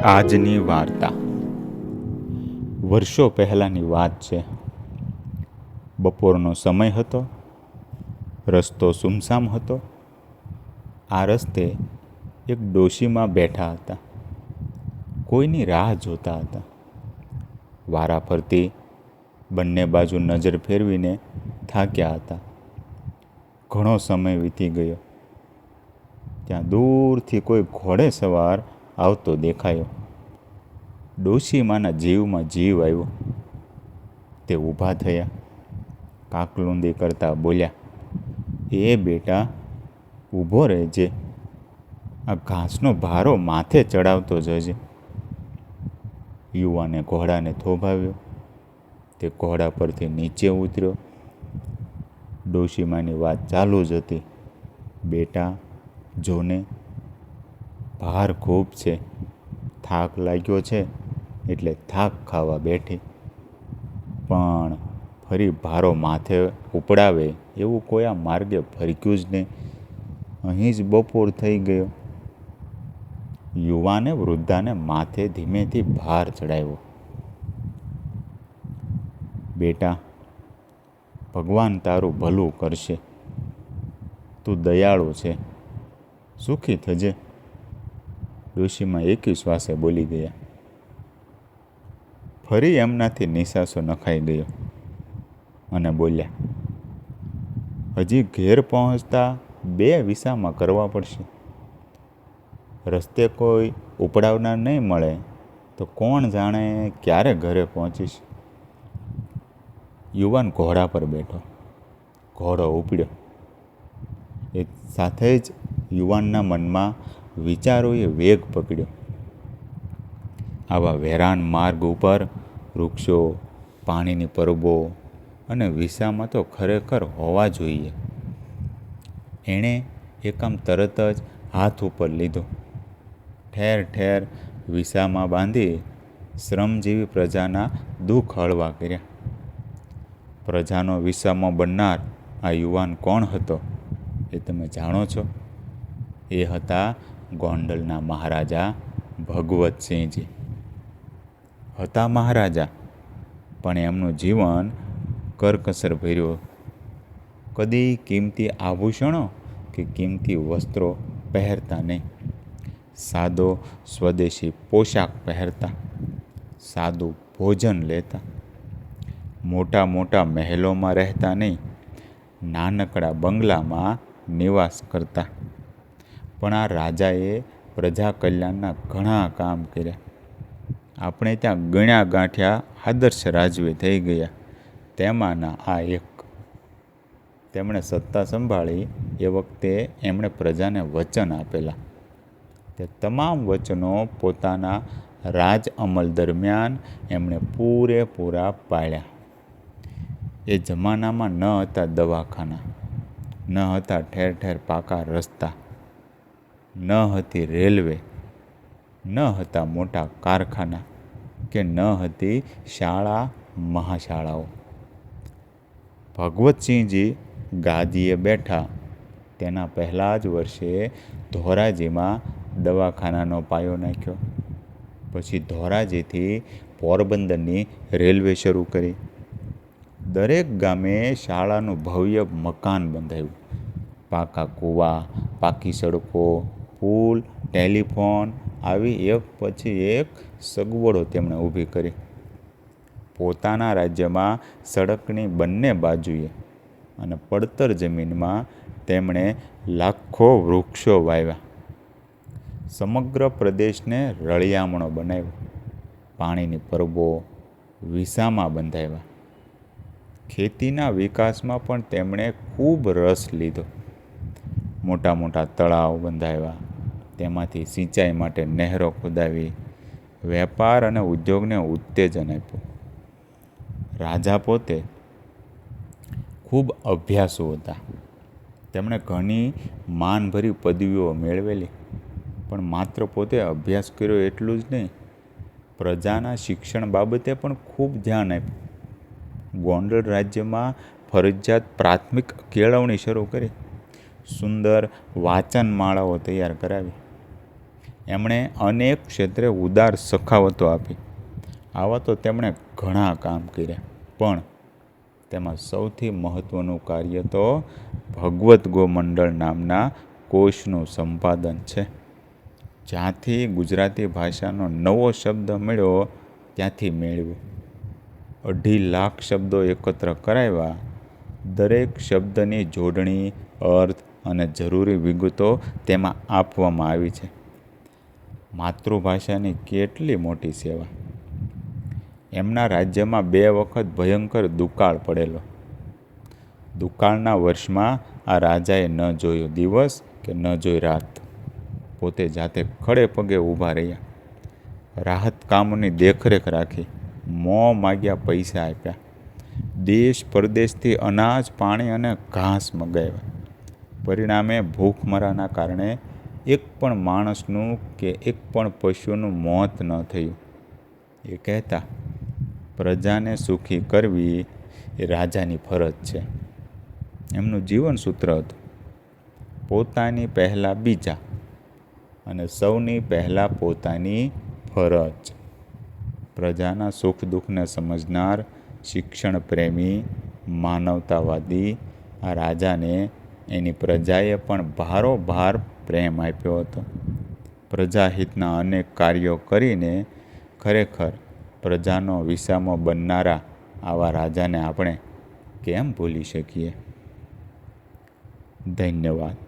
આજની વાર્તા વર્ષો પહેલાંની વાત છે. બપોરનો સમય હતો. રસ્તો સુમસામ હતો. આ રસ્તે એક ડોશીમાં બેઠા હતા. કોઈની રાહ જોતા હતા. વારા ફરતી બંને બાજુ નજર ફેરવીને થાક્યા હતા. ઘણો સમય વીતી ગયો. ત્યાં દૂરથી કોઈ ઘોડે સવાર આવતો દેખાયો. ડોશીમાના જીવમાં જીવ આવ્યો. તે ઊભા થયા. કાકલુંદી કરતા બોલ્યા, એ બેટા, ઊભો રહેજે. આ ઘાસનો ભારો માથે ચડાવતો જજે. યુવાને ઘોડાને થોભાવ્યો. તે ઘોડા પરથી નીચે ઉતર્યો. ડોશીમાની વાત ચાલુ જ હતી. બેટા, જોને, ભાર ખૂબ છે. થાક લાગ્યો છે એટલે થાક ખાવા બેઠી. પણ ફરી ભારો માથે ઉપડાવે એવું કોઈ આ માર્ગે ફરક્યું જ નહીં. અહીં જ બપોર થઈ ગયો. યુવાને વૃદ્ધાને માથે ધીમેથી ભાર ચડાવ્યો. બેટા, ભગવાન તારું ભલું કરશે. તું દયાળુ છે. સુખી થજે. ડોશીમાં એકી શ્વાસે બોલી ગયા. ફરી એમનાથી નિસાસો નખાઈ ગયો અને બોલ્યા, હજી ઘેર પહોંચતા 2 વિસામાં કરવા પડશે. રસ્તે કોઈ ઉપડાવનાર નહીં મળે તો કોણ જાણે ક્યારે ઘરે પહોંચીશ. યુવાન ઘોડા પર બેઠો. ઘોડો ઉપડ્યો. એ સાથે જ યુવાનના મનમાં વિચારોએ વેગ પકડ્યો. આવા વેરાન માર્ગ ઉપર વૃક્ષો, પાણીની પરબો અને વિસામાં તો ખરેખર હોવા જોઈએ. એણે એકામ તરત જ હાથ ઉપર લીધો. ઠેર ઠેર વિસામાં બાંધી શ્રમજીવી પ્રજાના દુઃખ હળવા કર્યા. પ્રજાનો વિસામો બનનાર આ યુવાન કોણ હતો એ તમે જાણો છો? એ હતા ગોંડલના મહારાજા ભગવતસિંહજી. હતા મહારાજા, પણ એમનું જીવન કરકસર ભર્યું. કદી કિંમતી આભૂષણો કે કિંમતી વસ્ત્રો પહેરતા નહીં. સાદો સ્વદેશી પોશાક પહેરતા. સાદું ભોજન લેતા. મોટા મોટા મહેલોમાં રહેતા નહીં. નાનકડા બંગલામાં નિવાસ કરતા. પણ આ રાજાએ પ્રજા કલ્યાણના ઘણા કામ કર્યા. આપણે ત્યાં ગણ્યા ગાંઠ્યા આદર્શ રાજવી થઈ ગયા. તેમાંના આ એક. તેમણે સત્તા સંભાળી એ વખતે એમણે પ્રજાને વચન આપેલા. તે તમામ વચનો પોતાના રાજ અમલ દરમિયાન એમણે પૂરેપૂરા પાળ્યા. એ જમાનામાં ન હતા દવાખાના, ન હતા ઠેર ઠેર પાકા રસ્તા, ન હતી રેલવે, ન હતા મોટા કારખાના કે ન હતી શાળા મહાશાળાઓ. ભગવતસિંહજી ગાદીએ બેઠા તેના પહેલાં જ વર્ષે ધોરાજીમાં દવાખાનાનો પાયો નાખ્યો. પછી ધોરાજીથી પોરબંદરની રેલવે શરૂ કરી. દરેક ગામે શાળાનું ભવ્ય મકાન બંધાવ્યું. પાકા કૂવા, પાકી સડકો, પુલ, ટેલિફોન, આવી એક પછી એક સગવડો તેમણે ઊભી કરી. પોતાના રાજ્યમાં સડકની બંને બાજુએ અને પડતર જમીનમાં તેમણે લાખો વૃક્ષો વાવ્યા. સમગ્ર પ્રદેશને રળિયામણો બનાવ્યો. પાણીની પરબો વિસામાં બંધાવ્યા. ખેતીના વિકાસમાં પણ તેમણે ખૂબ રસ લીધો. મોટા મોટા તળાવ બંધાવ્યા. તેમાંથી સિંચાઈ માટે નહેરો ખોદાવી. વેપાર અને ઉદ્યોગને ઉત્તેજન આપ્યું. રાજા પોતે ખૂબ અભ્યાસુ હતા. તેમણે ઘણી માનભરી પદવીઓ મેળવેલી. પણ માત્ર પોતે અભ્યાસ કર્યો એટલું જ નહીં, પ્રજાના શિક્ષણ બાબતે પણ ખૂબ ધ્યાન આપ્યું. ગોંડલ રાજ્યમાં ફરજિયાત પ્રાથમિક કેળવણી શરૂ કરી. સુંદર વાચનમાળાઓ તૈયાર કરાવી. એમણે અનેક ક્ષેત્રે ઉદાર સખાવતો આપી. આવા તો તેમણે ઘણા કામ કર્યા, પણ તેમાં સૌથી મહત્ત્વનું કાર્ય તો ભગવદ્ ગોમંડળ નામના કોષનું સંપાદન છે. જ્યાંથી ગુજરાતી ભાષાનો નવો શબ્દ મળ્યો ત્યાંથી મેળવ્યો. 2.5 લાખ શબ્દો એકત્ર કરાવ્યા. દરેક શબ્દની જોડણી, અર્થ અને જરૂરી વિગતો તેમાં આપવામાં આવી છે. માતૃભાષાની કેટલી મોટી સેવા! એમના રાજ્યમાં 2 વખત ભયંકર દુકાળ પડેલો. દુકાળના વર્ષમાં આ રાજાએ ન જોયો દિવસ કે ન જોઈ રાત. પોતે જાતે ખડે પગે ઊભા રહ્યા. રાહત કામોની દેખરેખ રાખી. મોં માગ્યા પૈસા આપ્યા. દેશ પરદેશથી અનાજ, પાણી અને ઘાસ મગાવ્યા. પરિણામે ભૂખમરાના કારણે એક પણ માણસનું કે એક પણ પશુનું મોત ન થયું. એ કહેતા, પ્રજાને સુખી કરવી એ રાજાની ફરજ છે. એમનું જીવન સૂત્ર હતું, પોતાની પહેલાં બીજા અને સૌની પહેલાં પોતાની ફરજ. પ્રજાના સુખ દુઃખને સમજનાર, શિક્ષણ પ્રેમી, માનવતાવાદી આ રાજાને એની પ્રજાએ પણ ભારોભાર પ્રેમ આપ્યો હતો. પ્રજાહિતના અનેક કાર્યો કરીને ખરેખર પ્રજાનો વિસામો બનનારા આવા રાજાને આપણે કેમ ભૂલી શકીએ? ધન્યવાદ.